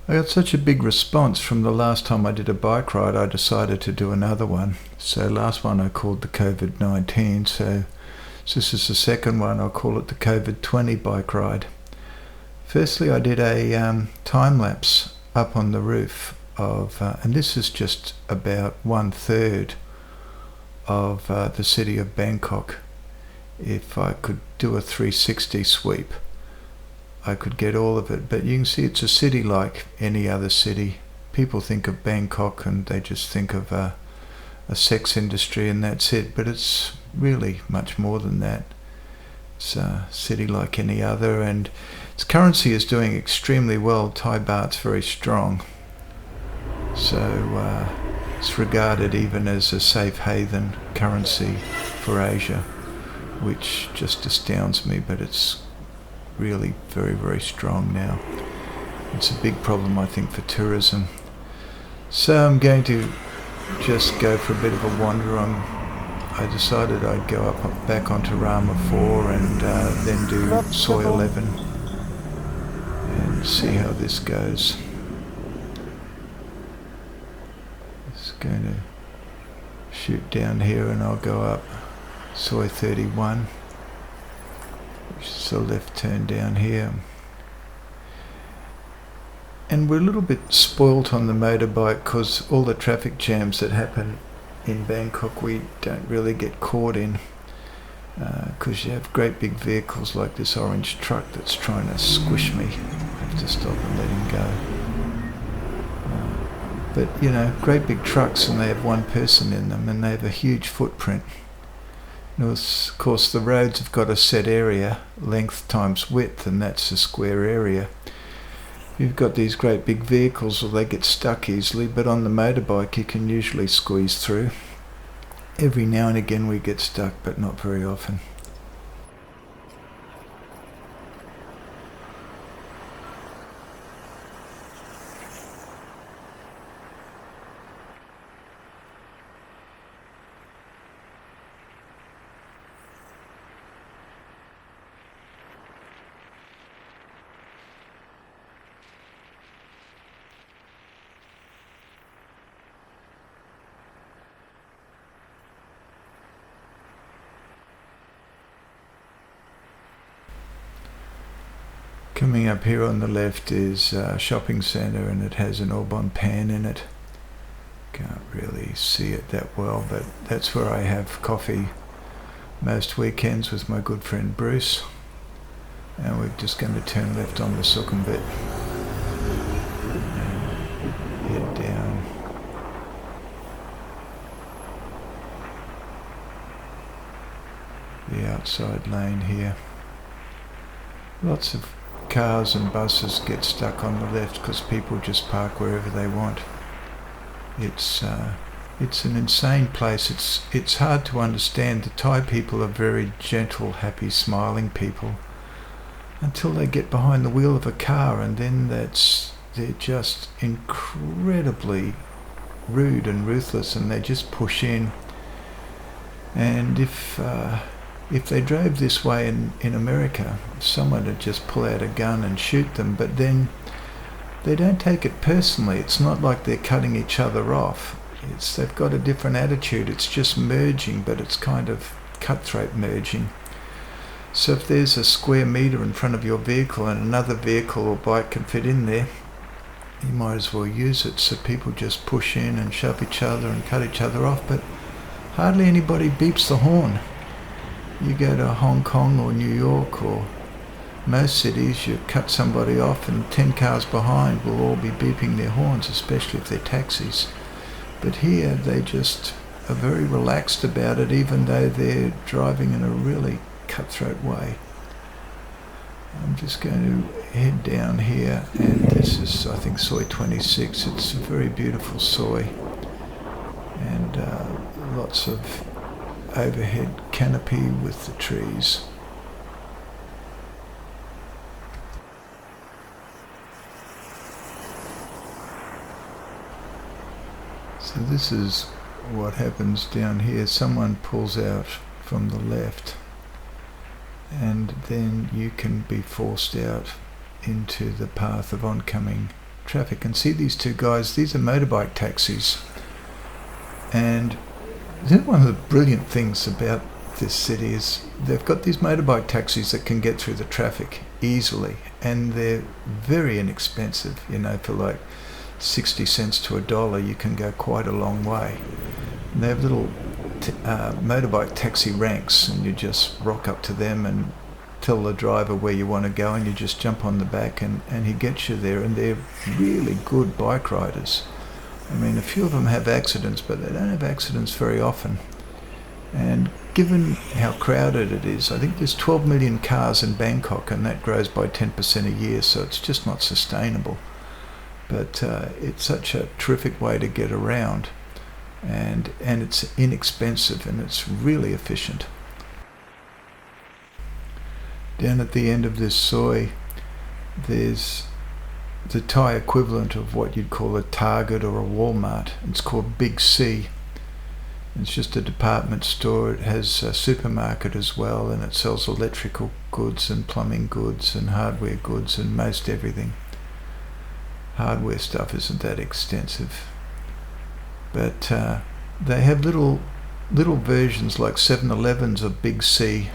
I got such a big response from the last time I did a bike ride, I decided to do another one. So last one I called the COVID-19, so this is the second one. I'll call it the COVID-20 bike ride. Firstly, I did a time-lapse up on the roof of, and this is just about 1/3 of the city of Bangkok. If I could do a 360 sweep, I could get all of it, but you can see it's a city like any other city. People think of Bangkok and they just think of a sex industry and that's it, but it's really much more than that. It's a city like any other, and its currency is doing extremely well. Thai baht's very strong, so it's regarded even as a safe haven currency for Asia, which just astounds me, but it's really very, very strong now. It's a big problem, I think, for tourism. So I'm going to just go for a bit of a wander. I decided I'd go back onto Rama 4 and then do Soi 11 and see how this goes. Just going to shoot down here and I'll go up Soi 31, which is a left turn down here. And we're a little bit spoilt on the motorbike because all the traffic jams that happen in Bangkok we don't really get caught in, because you have great big vehicles like this orange truck that's trying to squish me. I have to stop and let him go. But you know, great big trucks, and they have one person in them and they have a huge footprint. And of course the roads have got a set area, length times width, and that's a square area. You've got these great big vehicles, or they get stuck easily, but on the motorbike you can usually squeeze through. Every now and again we get stuck, but not very often. Coming up here on the left is a shopping centre, and it has an Aubon pan in it. Can't really see it that well, but that's where I have coffee most weekends with my good friend Bruce. And we're just going to turn left on the Sukhumvit and head down. The outside lane here. Lots of cars and buses get stuck on the left because people just park wherever they want. It's an insane place. It's hard to understand. The Thai people are very gentle, happy, smiling people until they get behind the wheel of a car, and then they're just incredibly rude and ruthless, and they just push in. And if they drove this way in America, someone would just pull out a gun and shoot them, but then they don't take it personally. It's not like they're cutting each other off. They've got a different attitude. It's just merging, but it's kind of cutthroat merging. So if there's a square metre in front of your vehicle and another vehicle or bike can fit in there, you might as well use it. So people just push in and shove each other and cut each other off, but hardly anybody beeps the horn. You go to Hong Kong or New York or most cities, you cut somebody off and 10 cars behind will all be beeping their horns, especially if they're taxis. But here they just are very relaxed about it, even though they're driving in a really cutthroat way. I'm just going to head down here, and this is, I think, Soi 26. It's a very beautiful soi, and lots of overhead canopy with the trees. So this is what happens down here. Someone pulls out from the left, and then you can be forced out into the path of oncoming traffic and see these two guys. These are motorbike taxis, and one of the brilliant things about this city is they've got these motorbike taxis that can get through the traffic easily, and they're very inexpensive. For like 60 cents to $1 you can go quite a long way. And they have little motorbike taxi ranks, and you just rock up to them and tell the driver where you want to go, and you just jump on the back and he gets you there. And they're really good bike riders. I mean, a few of them have accidents, but they don't have accidents very often. And given how crowded it is, I think there's 12 million cars in Bangkok, and that grows by 10% a year, so it's just not sustainable. But it's such a terrific way to get around, and it's inexpensive, and it's really efficient. Down at the end of this soi, there's the Thai equivalent of what you'd call a Target or a Walmart. It's called Big C. It's just a department store. It has a supermarket as well, and it sells electrical goods and plumbing goods and hardware goods and most everything. Hardware stuff isn't that extensive, but they have little versions like 7-Elevens of Big C,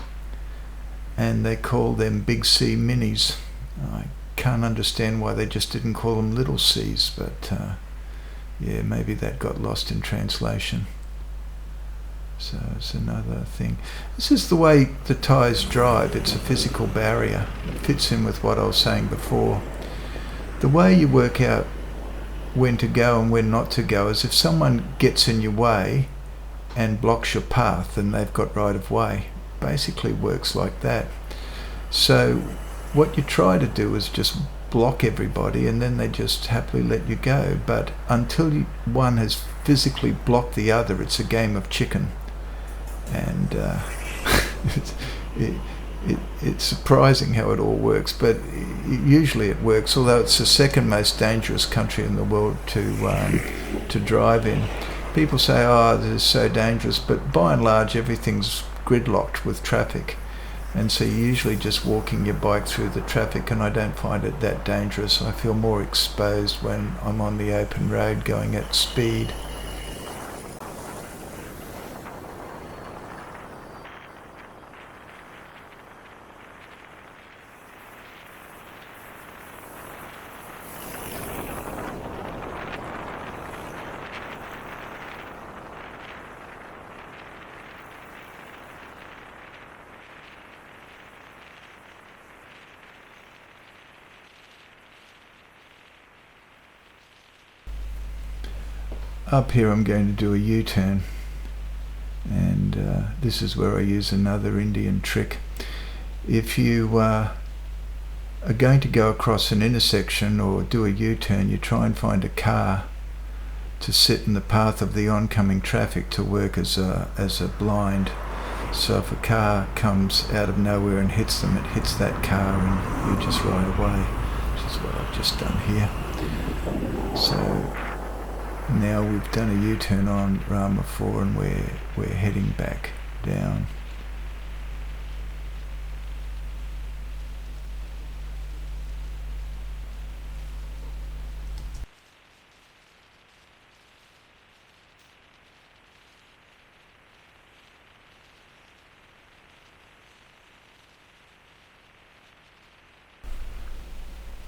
and they call them Big C Minis. I can't understand why they just didn't call them Little C's, but maybe that got lost in translation. So it's another thing. This is the way the Thais drive. It's a physical barrier. It fits in with what I was saying before. The way you work out when to go and when not to go is if someone gets in your way and blocks your path, then they've got right of way. Basically works like that. So what you try to do is just block everybody, and then they just happily let you go. But until one has physically blocked the other, it's a game of chicken. And it's surprising how it all works, but usually it works, although it's the second most dangerous country in the world to drive in. People say, this is so dangerous, but by and large everything's gridlocked with traffic, and so you're usually just walking your bike through the traffic, and I don't find it that dangerous. I feel more exposed when I'm on the open road going at speed. Up here I'm going to do a U-turn, and this is where I use another Indian trick. If you are going to go across an intersection or do a U-turn, you try and find a car to sit in the path of the oncoming traffic to work as a blind. So if a car comes out of nowhere and hits them, it hits that car and you just ride away, which is what I've just done here. So now we've done a U-turn on Rama 4, and we're heading back down.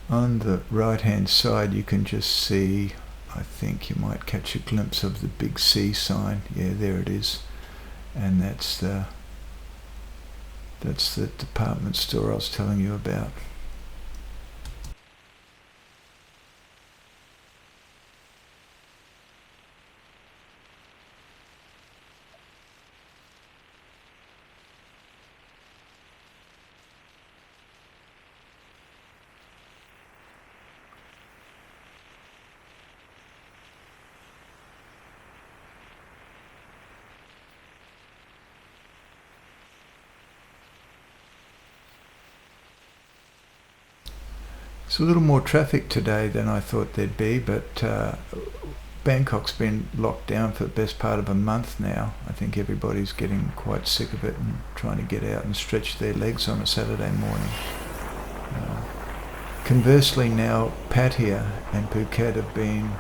On the right hand side you can just see, I think you might catch a glimpse of the Big C sign. Yeah, there it is. And that's the department store I was telling you about. It's a little more traffic today than I thought there'd be, but Bangkok's been locked down for the best part of a month now. I think everybody's getting quite sick of it and trying to get out and stretch their legs on a Saturday morning. Conversely now, Pattaya and Phuket have been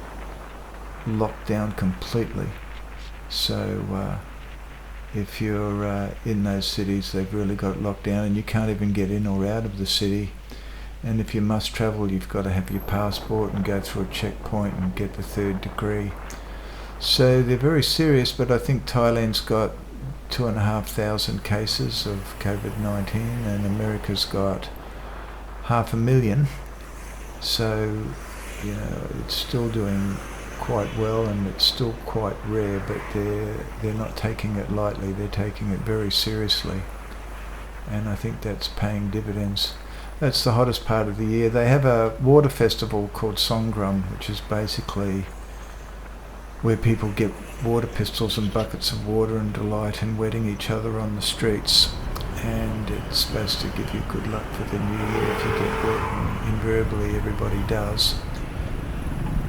locked down completely. So if you're in those cities, they've really got locked down and you can't even get in or out of the city. And if you must travel, you've got to have your passport and go through a checkpoint and get the third degree. So they're very serious, but I think Thailand's got 2,500 cases of COVID-19 and America's got 500,000. So, it's still doing quite well and it's still quite rare, but they're not taking it lightly, they're taking it very seriously. And I think that's paying dividends. That's the hottest part of the year. They have a water festival called Songkran, which is basically where people get water pistols and buckets of water and delight in wetting each other on the streets. And it's supposed to give you good luck for the new year if you get wet, and invariably everybody does.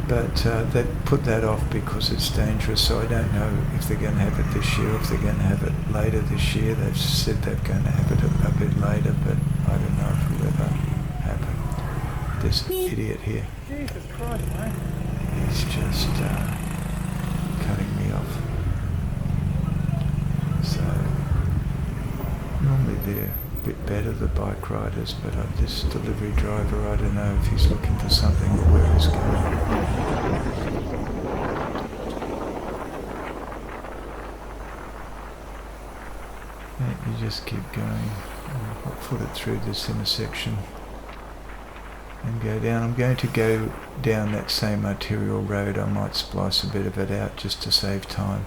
But they put that off because it's dangerous, so I don't know if they're going to have it this year or if they're going to have it later this year. They've said they're going to have it a bit later, but I don't know if it'll ever happen. This idiot here. Jesus Christ, mate. He's just cutting me off. So normally they're a bit better, the bike riders, but this delivery driver, I don't know if he's looking for something or where he's going. Let me just keep going. I'll foot it through this intersection and go down. I'm going to go down that same arterial road. I might splice a bit of it out just to save time.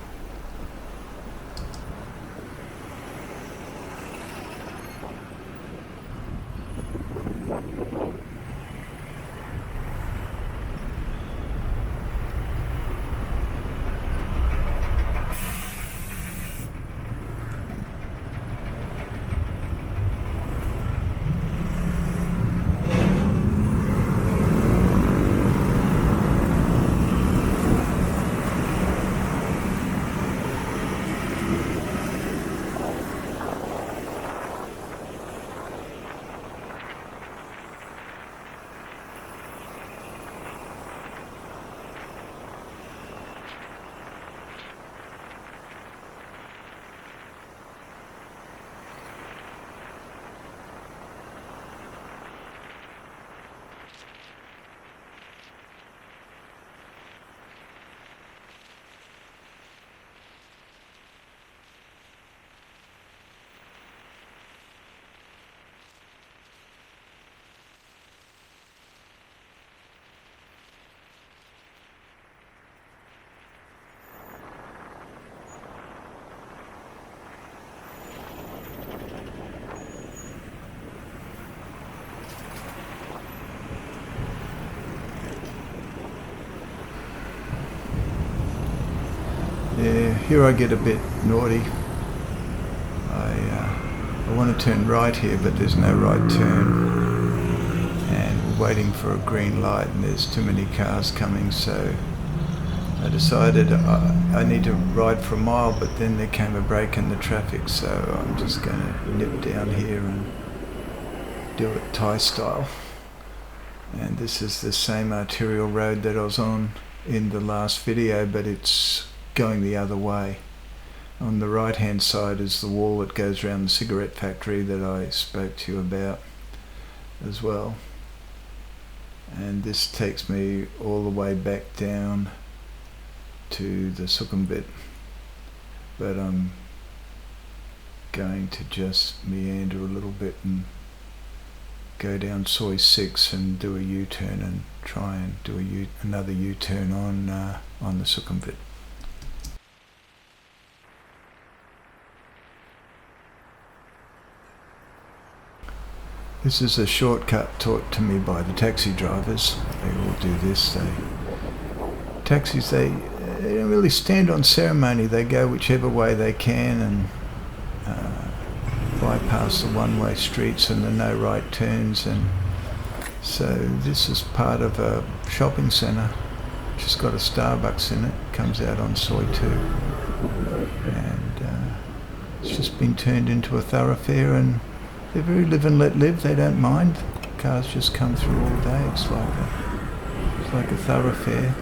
Yeah, here I get a bit naughty. I want to turn right here, but there's no right turn. And we're waiting for a green light and there's too many cars coming, so I decided I need to ride for a mile, but then there came a break in the traffic, so I'm just going to nip down here and do it Thai style. And this is the same arterial road that I was on in the last video, but it's going the other way. On the right hand side is the wall that goes around the cigarette factory that I spoke to you about as well. And this takes me all the way back down to the Sukhumvit, but I'm going to just meander a little bit and go down Soi 6 and do a U-turn and try and do another U-turn on the Sukhumvit. This is a shortcut taught to me by the taxi drivers. They all do this. Taxis, they don't really stand on ceremony. They go whichever way they can and bypass the one-way streets and the no right turns. And so this is part of a shopping centre. Just got a Starbucks in it. Comes out on Soi 2. And it's just been turned into a thoroughfare, and they're very live and let live. They don't mind. A cars just come through all day. It's like a thoroughfare.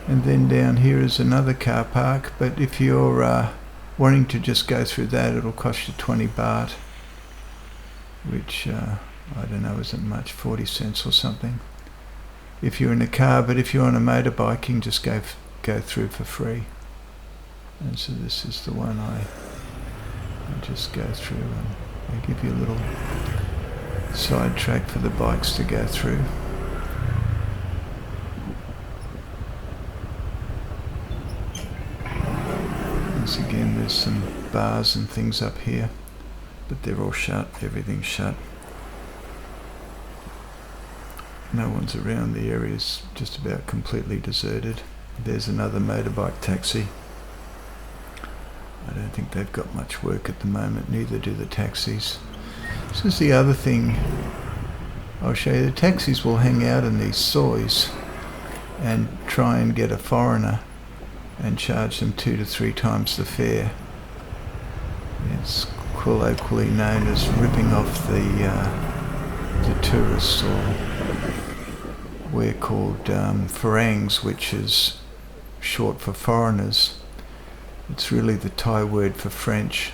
And then down here is another car park, but if you're wanting to just go through that, it'll cost you 20 baht, which I don't know, isn't much, 40 cents or something if you're in a car. But if you're on a motorbike, you can just go through for free. And so this is the one I just go through, and they give you a little side track for the bikes to go through. Once again, there's some bars and things up here, but they're all shut. Everything's shut. No one's around. The area's just about completely deserted. There's another motorbike taxi. I don't think they've got much work at the moment, neither do the taxis. This is the other thing I'll show you. The taxis will hang out in these sois and try and get a foreigner and charge them 2 to 3 times the fare. It's colloquially known as ripping off the tourists, or we're called Farangs, which is short for foreigners. It's really the Thai word for French,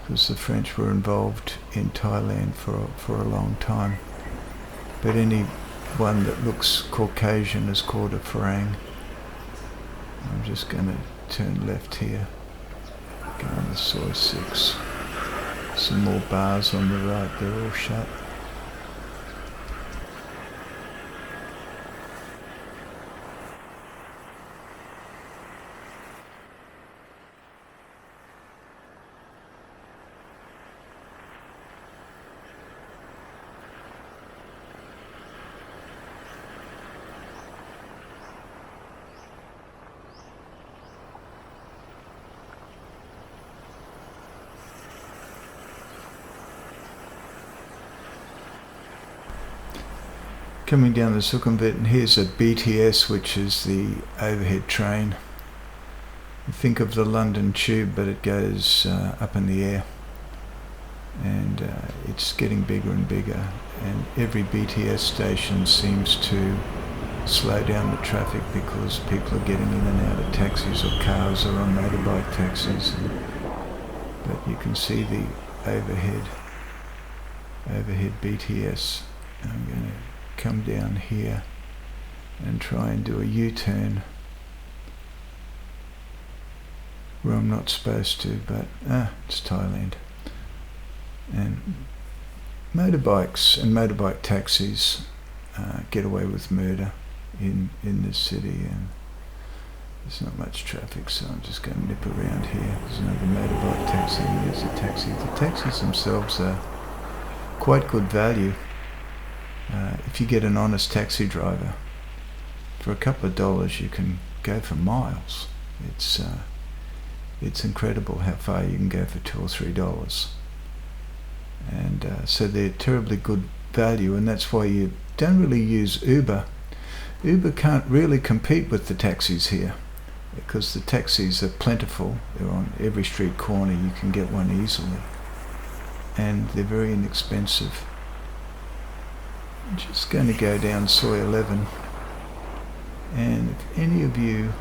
because the French were involved in Thailand for a long time. But anyone that looks Caucasian is called a Farang. I'm just going to turn left here, go on the Soy 6. Some more bars on the right, they're all shut. Coming down the Sukhumvit, and here's a BTS, which is the overhead train. You think of the London Tube, but it goes up in the air, and it's getting bigger and bigger, and every BTS station seems to slow down the traffic because people are getting in and out of taxis or cars or on motorbike taxis. But you can see the overhead BTS. I'm going to come down here and try and do a U-turn where I'm not supposed to, but it's Thailand. And motorbikes and motorbike taxis get away with murder in this city, and there's not much traffic, so I'm just going to nip around here. There's another motorbike taxi, and there's a taxi. The taxis themselves are quite good value. If you get an honest taxi driver, for a couple of dollars you can go for miles. It's incredible how far you can go for $2 or $3. And so they're terribly good value, and that's why you don't really use Uber. Uber can't really compete with the taxis here, because the taxis are plentiful. They're on every street corner. You can get one easily, and they're very inexpensive. I'm just going to go down Soy 11, and if any of you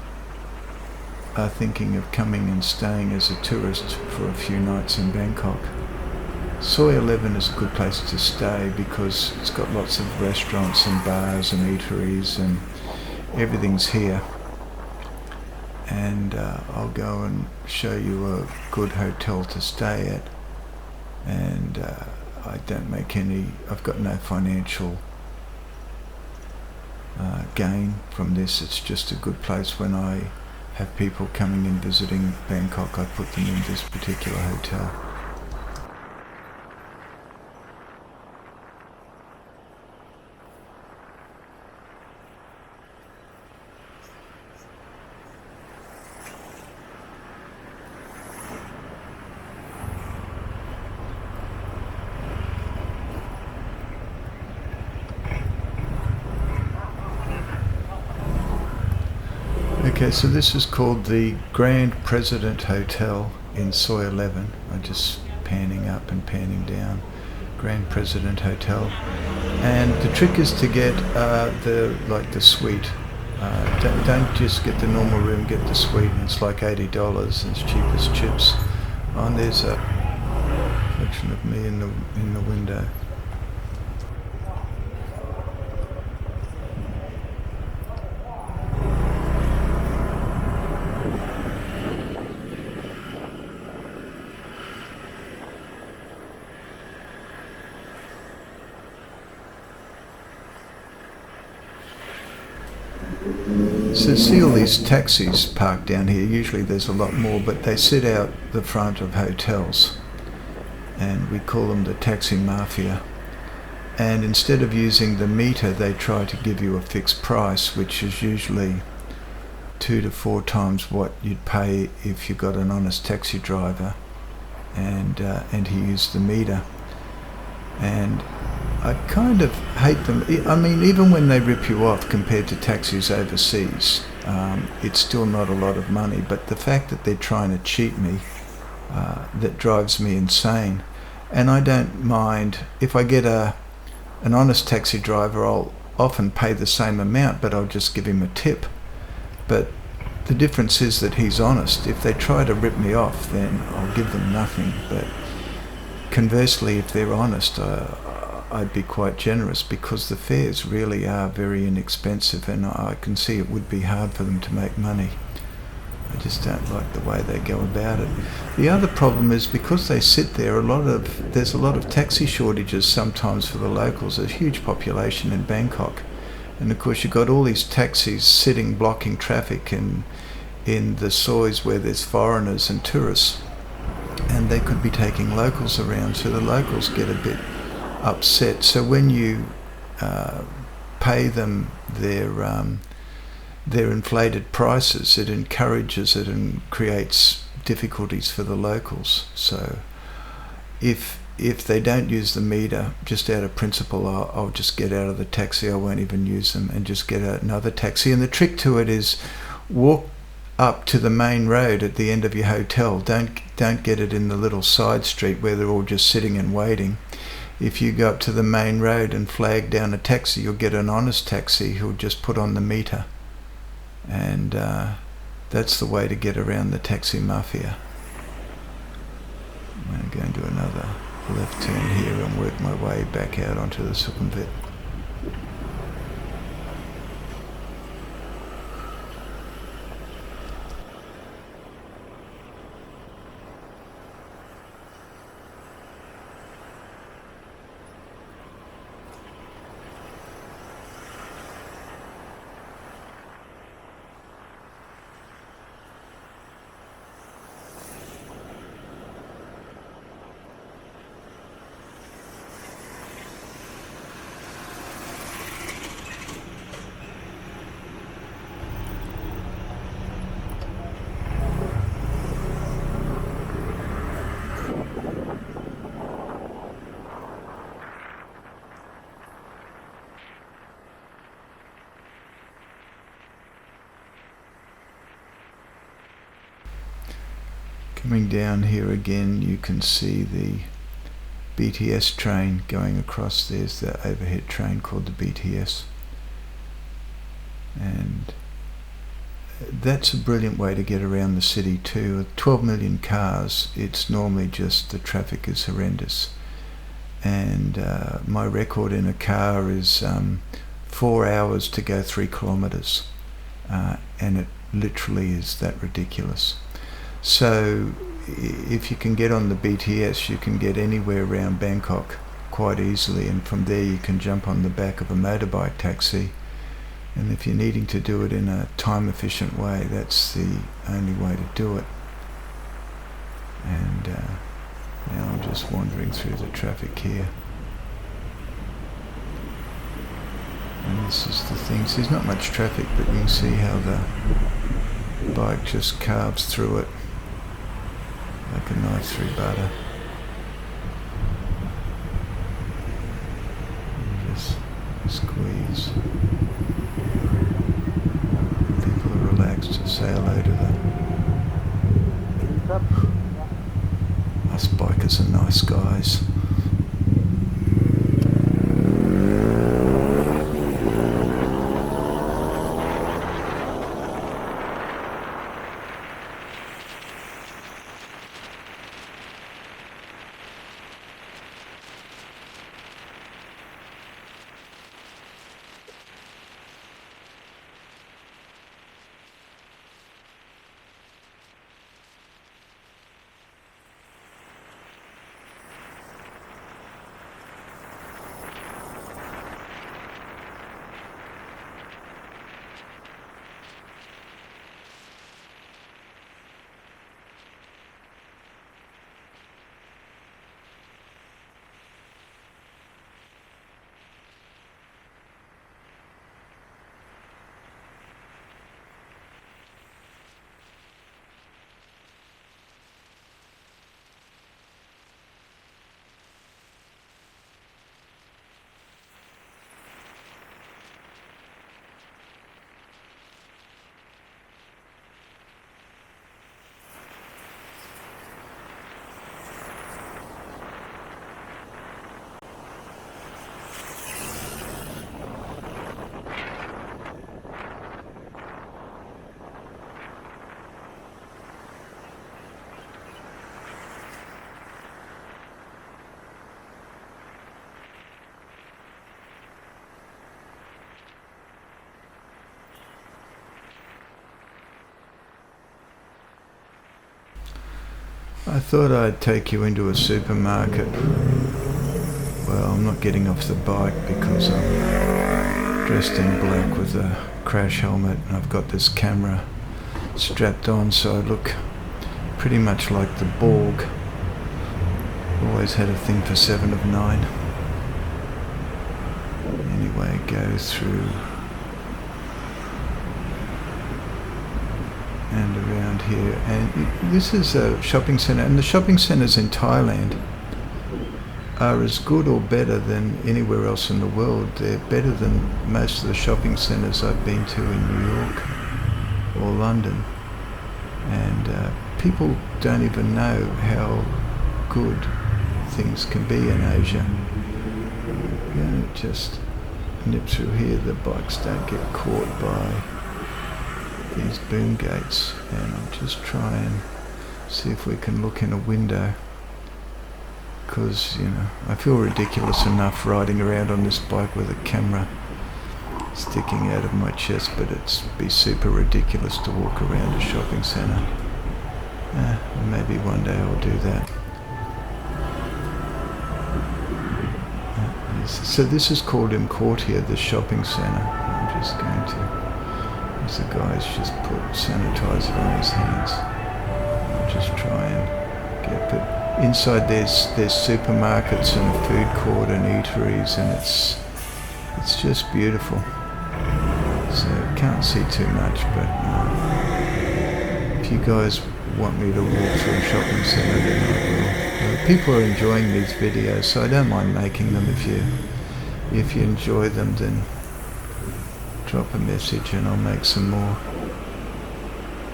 are thinking of coming and staying as a tourist for a few nights in Bangkok, Soy 11 is a good place to stay because it's got lots of restaurants and bars and eateries, and everything's here. And I'll go and show you a good hotel to stay at, and I don't make I've got no financial gain from this. It's just a good place. When I have people coming and visiting Bangkok, I put them in this particular hotel. Okay, so this is called the Grand President Hotel in Soy 11. I'm just panning up and panning down. Grand President Hotel. And the trick is to get the suite. Don't just get the normal room, get the suite, and it's like $80, as cheap as chips. Oh, and there's a reflection of me in the window. So see all these taxis parked down here. Usually there's a lot more, but they sit out the front of hotels, and we call them the taxi mafia. And instead of using the meter, they try to give you a fixed price, which is usually 2 to 4 times what you'd pay if you got an honest taxi driver, and he used the meter. And I kind of hate them. I mean, even when they rip you off compared to taxis overseas, it's still not a lot of money. But the fact that they're trying to cheat me, that drives me insane. And I don't mind if I get an honest taxi driver. I'll often pay the same amount, but I'll just give him a tip. But the difference is that he's honest. If they try to rip me off, then I'll give them nothing. But conversely, if they're honest, I'd be quite generous, because the fares really are very inexpensive, and I can see it would be hard for them to make money. I just don't like the way they go about it. The other problem is, because they sit there, there's a lot of taxi shortages sometimes for the locals. There's a huge population in Bangkok, and of course you've got all these taxis sitting blocking traffic in the sois where there's foreigners and tourists, and they could be taking locals around, so the locals get a bit upset. So when you pay them their inflated prices, it encourages it and creates difficulties for the locals. So if they don't use the meter, just out of principle, I'll just get out of the taxi. I won't even use them, and just get out another taxi. And the trick to it is walk up to the main road at the end of your hotel. Don't get it in the little side street where they're all just sitting and waiting. If you go up to the main road and flag down a taxi, you'll get an honest taxi who'll just put on the meter. And that's the way to get around the taxi mafia. I'm going to do another left turn here and work my way back out onto the Sukhumvit. Coming down here again, you can see the BTS train going across. There's the overhead train called the BTS, and that's a brilliant way to get around the city too. With 12 million cars, it's normally just the traffic is horrendous, and my record in a car is 4 hours to go 3 kilometers, and it literally is that ridiculous. So if you can get on the BTS, you can get anywhere around Bangkok quite easily, and from there you can jump on the back of a motorbike taxi. And if you're needing to do it in a time efficient way, that's the only way to do it. And now I'm just wandering through the traffic here. And this is the thing, so there's not much traffic, but you can see how the bike just carves through it like a knife through butter. And just squeeze. People are relaxed to say hello to them. Us bikers are nice guys. I thought I'd take you into a supermarket. Well, I'm not getting off the bike because I'm dressed in black with a crash helmet and I've got this camera strapped on, so I look pretty much like the Borg. Always had a thing for 7 of 9. Anyway, go through and around here, and this is a shopping centre, and the shopping centres in Thailand are as good or better than anywhere else in the world. They're better than most of the shopping centres I've been to in New York or London, and people don't even know how good things can be in Asia. We're going to just nip through here. The bikes don't get caught by these boom gates, and I'll just try and see if we can look in a window, because I feel ridiculous enough riding around on this bike with a camera sticking out of my chest, but it'd be super ridiculous to walk around a shopping centre. Maybe one day I'll do that. So this is called Importia, the shopping centre. I'm just going to, as the guy's just put sanitizer on his hands. I'll just try and get, but inside there's supermarkets and a food court and eateries, and it's just beautiful. So can't see too much, but if you guys want me to walk through a shopping centre, then I will. People are enjoying these videos, so I don't mind making them. If you enjoy them, then drop a message and I'll make some more.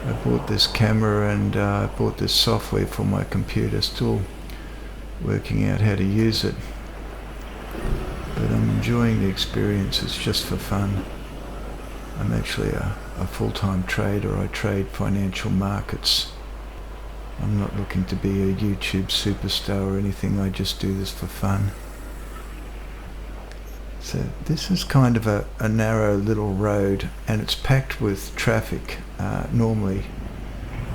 I bought this camera and I bought this software for my computer, still working out how to use it, but I'm enjoying the experience. It's just for fun. I'm actually a full-time trader. I trade financial markets. I'm not looking to be a YouTube superstar or anything. I just do this for fun. So this is kind of a narrow little road, and it's packed with traffic. Normally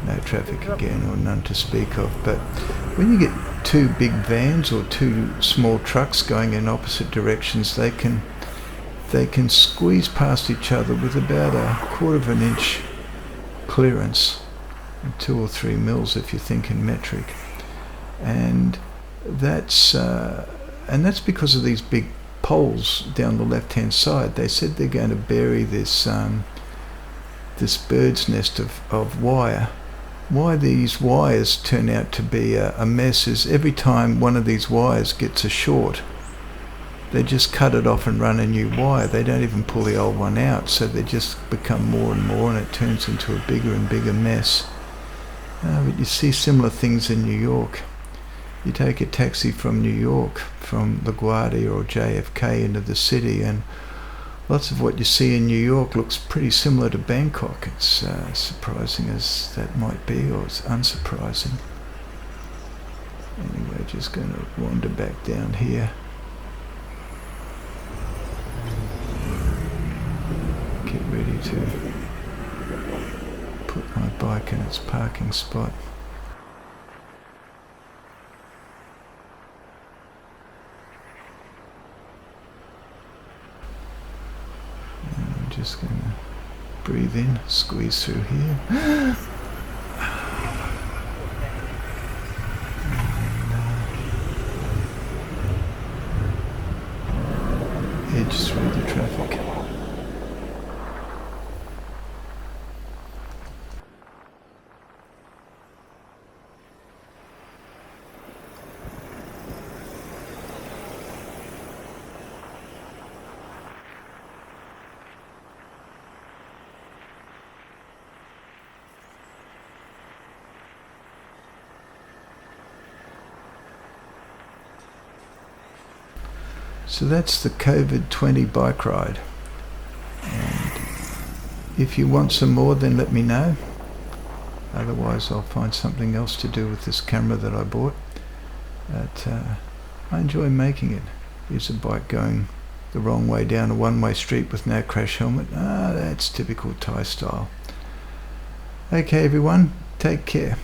no traffic again, or none to speak of, but when you get two big vans or two small trucks going in opposite directions, they can squeeze past each other with about a 1/4 inch clearance, 2 or 3 mils if you think in metric, and that's because of these big poles down the left-hand side. They said they're going to bury this bird's nest of wire. Why these wires turn out to be a mess is every time one of these wires gets a short, they just cut it off and run a new wire. They don't even pull the old one out, so they just become more and more, and it turns into a bigger and bigger mess. But you see similar things in New York. You take a taxi from New York, from LaGuardia or JFK into the city, and lots of what you see in New York looks pretty similar to Bangkok. It's surprising as that might be, or it's unsurprising. Anyway, just going to wander back down here. Get ready to put my bike in its parking spot. And I'm just going to breathe in, squeeze through here. Edge through the traffic. So that's the COVID-20 bike ride, and if you want some more, then let me know. Otherwise I'll find something else to do with this camera that I bought. But I enjoy making it. Here's a bike going the wrong way down a one-way street with no crash helmet. That's typical Thai style. Okay everyone, take care.